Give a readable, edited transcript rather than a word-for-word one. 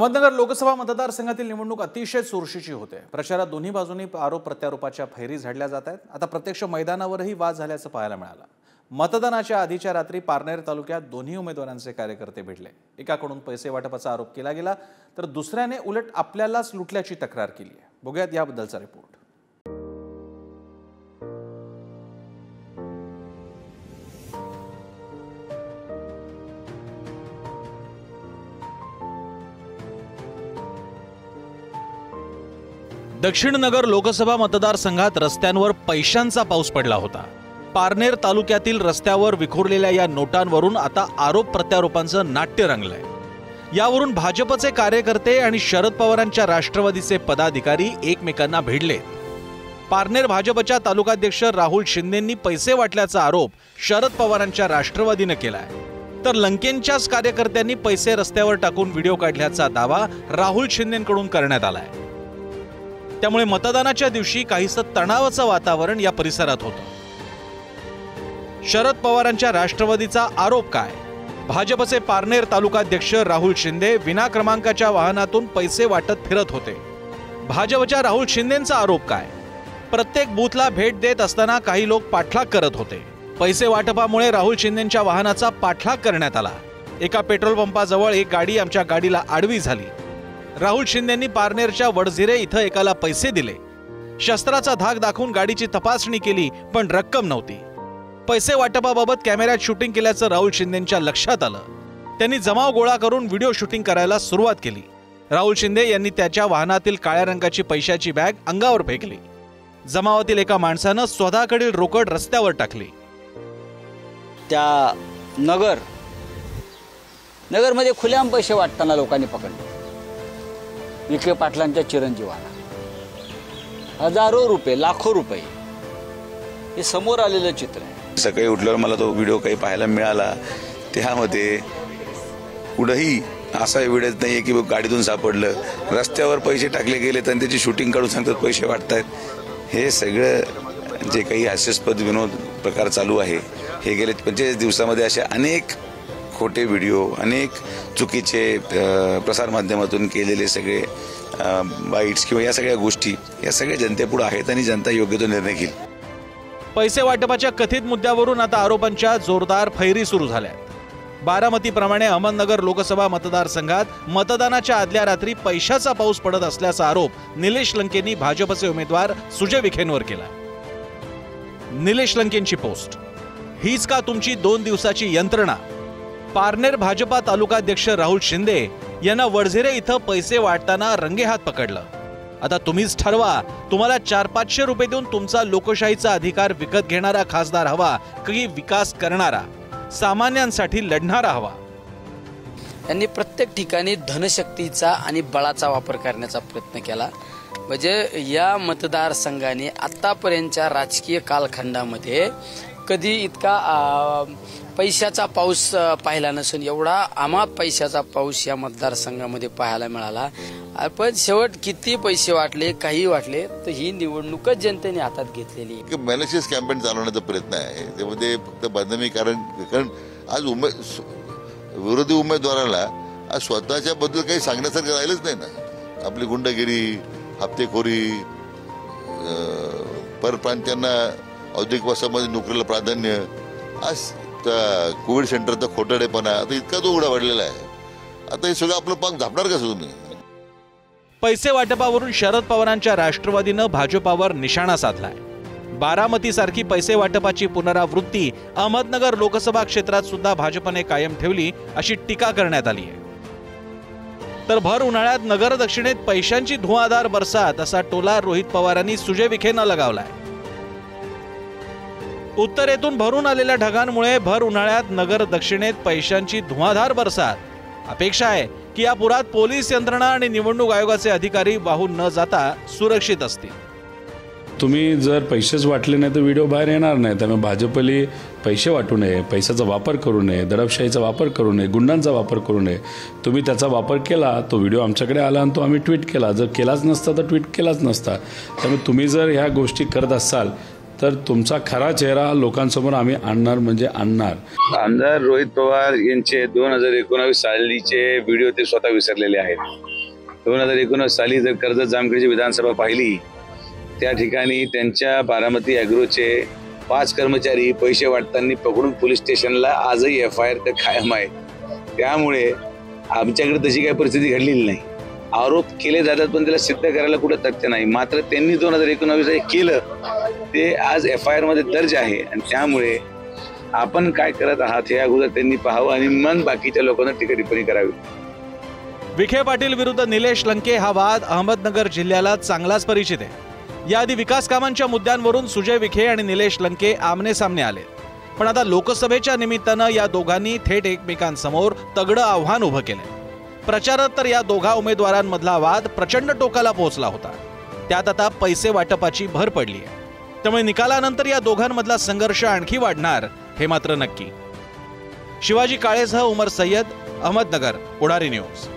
अहमदनगर लोकसभा मतदारसंघातील निवडणूक अतिशय चुरशीची होते। प्रचारात दोन्ही बाजूंनी आरोप प्रत्यारोपाच्या फैरी झडल्या जात आहेत। आता प्रत्यक्ष मैदानावरही वाद झाल्याचं पाहायला मिळालं। मतदानाच्या आधीच्या रात्री पारनेर तालुक्यात दोन्ही उमेदवारांचे कार्यकर्ते भिडले। एकाकडून पैसे वाटपाचा आरोप केला गेला तर दुसऱ्याने उलट आपल्यालाच लुटल्याची तक्रार केली आहे। बघूयात याबद्दलचा रिपोर्ट। दक्षिण नगर लोकसभा मतदारसंघात रस्त्यांवर पैशांचा पाऊस पडला होता। पारनेर तालुक्यातील रस्त्यावर विखुरलेल्या या नोटांवरून आता आरोप प्रत्यारोपांचं नाट्य रंगलंय। यावरून भाजपचे कार्यकर्ते आणि शरद पवारांच्या राष्ट्रवादीचे पदाधिकारी एकमेकांना भिडले। पारनेर भाजपच्या तालुकाध्यक्ष राहुल शिंदेंनी पैसे वाटल्याचा आरोप शरद पवारांच्या राष्ट्रवादीने केलाय, तर लंकेंच्याच कार्यकर्त्यांनी पैसे रस्त्यावर टाकून व्हिडिओ काढल्याचा दावा राहुल शिंदेंकडून करण्यात आलाय। त्यामुळे मतदानाच्या दिवशी काहीसं तणावाचं वातावरण या परिसरात होतं। शरद पवारांच्या राष्ट्रवादीचा आरोप काय? भाजपचे पारनेर तालुकाध्यक्ष राहुल शिंदे विना क्रमांकाच्या वाहनातून पैसे वाटत फिरत होते। भाजपच्या राहुल शिंदेंचा आरोप काय? प्रत्येक बूथला भेट देत असताना काही लोक पाठलाग करत होते। पैसे वाटपामुळे राहुल शिंदेंच्या वाहनाचा पाठलाग करण्यात आला। एका पेट्रोल पंपाजवळ एक गाडी आमच्या गाडीला आडवी झाली। राहुल शिंदेंनी पारनेरच्या वडझिरे इथं एकाला पैसे दिले। शस्त्राचा धाक दाखवून गाडीची तपासणी केली पण रक्कम नव्हती। पैसे वाटपाबाबत कॅमेऱ्यात शूटिंग केल्याचं राहुल शिंदेंच्या लक्षात आलं। त्यांनी जमाव गोळा करून व्हिडिओ शूटिंग करायला सुरुवात केली। राहुल शिंदे यांनी त्याच्या वाहनातील काळ्या रंगाची पैशाची बॅग अंगावर फेकली। जमावातील एका माणसानं स्वतःकडील रोकड रस्त्यावर टाकली। त्या नगरमध्ये खुलेआम पैसे वाटताना लोकांनी पकडले। विखे पाटलांच्या चिरंजीवाला हजारो रुपये, लाखो रुपये हे समोर आलेलं चित्र आहे। सकाळी उठल्यावर मला तो व्हिडिओ काही पाहायला मिळाला। त्यामध्ये कुठेही असा एव्हिडन्स नाहीये की गाडीतून सापडलं, रस्त्यावर पैसे टाकले गेले तर त्याची शूटिंग काढून सांगतात पैसे वाटतायत। हे सगळं जे काही हास्यास्पद विनोद प्रकार चालू आहे, हे गेले 45 दिवसामध्ये असे अनेक खोटे व्हिडिओ, अनेक चुकीचे प्रसारमाध्यमातून केलेले सगळे बाईट्स किंवा या सगळ्या गोष्टी या सगळ्या जनतेपुढे आहेत आणि जनता योग्य तो निर्णय घेईल। पैसे वाटपाच्या कथित मुद्द्यावरून आता आरोपांच्या जोरदार फैरी सुरू झाल्या। बारामतीप्रमाणे अहमदनगर लोकसभा मतदारसंघात मतदानाच्या आदल्या रात्री पैशाचा पाऊस पडत असल्याचा आरोप निलेश लंकेंनी भाजपचे उमेदवार सुजय विखेंवर केला। निलेश लंकेंची पोस्ट, हीच का तुमची 2 दिवसाची यंत्रणा? पारनेर भाजपा तालुकाध्यक्ष राहुल शिंदे यांना वडझिरे इथं पैसे वाटताना रंगेहात पकडलं। आता तुम्हीच ठरवा, तुम्हाला 400-500 रुपये देऊन तुमचा लोकशाहीचा अधिकार विकत घेणारा खासदार हवा की विकास करणारा, सामान्यांसाठी लढणारा हवा? त्यांनी प्रत्येक ठिकाणी धनशक्तीचा आणि बळाचा वापर करण्याचा प्रयत्न केला। म्हणजे या मतदारसंघाने आतापर्यंतच्या राजकीय कालखंडामध्ये कधी इतका पैशाचा पाऊस पाहिला नसून एवढा अमाप पैशाचा पाऊस या मतदारसंघामध्ये पाहायला मिळाला। पण शेवट किती पैसे वाटले, काही वाटले, तर ही निवडणूकच जनतेने हातात घेतलेली आहे। मॅलिशियस कॅम्पेन चालवण्याचा प्रयत्न आहे। त्यामध्ये फक्त बदनामी कारण आज विरोधी उमेदवाराला आज स्वतःच्या बद्दल काही सांगण्यासारखं राहिलंच नाही ना। आपली गुंडगिरी, हप्तेखोरी, परप्रांतीयांना औद्योगिक वसाहतीमध्ये नोकरीला प्राधान्य, आज कोविड सेंटरचा खोटाडेपणा आता इतका तो उघडा वाढलेला आहे। आता हे सगळं आपलं पाक झापणार कसं तुम्ही? पैसे वाटपावरून शरद पवारांच्या राष्ट्रवादीनं भाजपावर निशाणा साधलाय। बारामतीसारखी पैसे वाटपाची पुनरावृत्ती अहमदनगर लोकसभा क्षेत्रात सुद्धा भाजपने कायम ठेवली अशी टीका करण्यात आली आहे। तर भर उन्हाळ्यात नगर दक्षिणेत पैशांची धुआंधार बरसात असा टोला रोहित पवारांनी सुजय विखेंना लगावलाय। उत्तरेतून भरून आलेल्या ढगांमुळे भर उन्हाळ्यात नगर दक्षिणेत पैशांची धुआंधार बरसात। अपेक्षा आहे की या पुरात पोलीस यंत्रणा आणि निवडणूक आयोगाचे अधिकारी वाहून न जाता सुरक्षित असतील। तुम्ही जर पैसेच वाटले नाही तर व्हिडिओ बाहेर येणार नाही। त्यामुळे भाजपली पैसे वाटू नये, पैशाचा वापर करू नये, दडपशाहीचा वापर करू नये, गुंडांचा वापर करू नये। तुम्ही त्याचा वापर केला, तो व्हिडिओ आमच्याकडे आला आणि तो आम्ही ट्विट केला। जर केलाच नसता तर ट्विट केलाच नसता। त्यामुळे तुम्ही जर ह्या गोष्टी करत असाल तर तुमचा खरा चेहरा लोकांसमोर आम्ही आणणार म्हणजे आणणार। आमदार रोहित पवार यांचे 2019 सालीचे व्हिडिओ ते स्वतः विसरलेले आहेत। 2019 साली जर कर्जत जामखेडची विधानसभा पाहिली, त्या ठिकाणी त्यांच्या बारामती ॲग्रोचे 5 कर्मचारी पैसे वाटताना पकडून पोलीस स्टेशनला आजही FIR तर कायम आहे. त्यामुळे आमच्याकडे तशी काही परिस्थिती घडलेली नाही. आरोप केले जातात पण त्याला सिद्ध करायला कुठं तथ्य नाही. मात्र त्यांनी 2019 केलं ते आज FIR मध्ये दर्ज आहे आणि त्यामुळे आपण काय करत आहात हे अगोदर त्यांनी पाहावं आणि मग बाकीच्या लोकांना टीका टिप्पणी करावी. विखे पाटील विरुद्ध निलेश लंके हा वाद अहमदनगर जिल्ह्याला चांगलाच परिचित आहे. याआधी विकास कामांच्या मुद्द्यांवरून सुजय विखे आणि निलेश लंके आमने सामने आले, पण आता लोकसभेच्या निमित्तानं या दोघांनी थेट एकमेकांसमोर तगडं आव्हान उभं केलंय. प्रचारात तर या दोघा उमेदवारांमधला वाद प्रचंड टोकाला पोहोचला होता. त्यात आता पैसे वाटपाची भर पडली आहे. त्यामुळे निकालानंतर या दोघांमधला संघर्ष आणखी वाढणार हे मात्र नक्की. शिवाजी काळेसह उमर सय्यद, अहमदनगर, पुढारी न्यूज.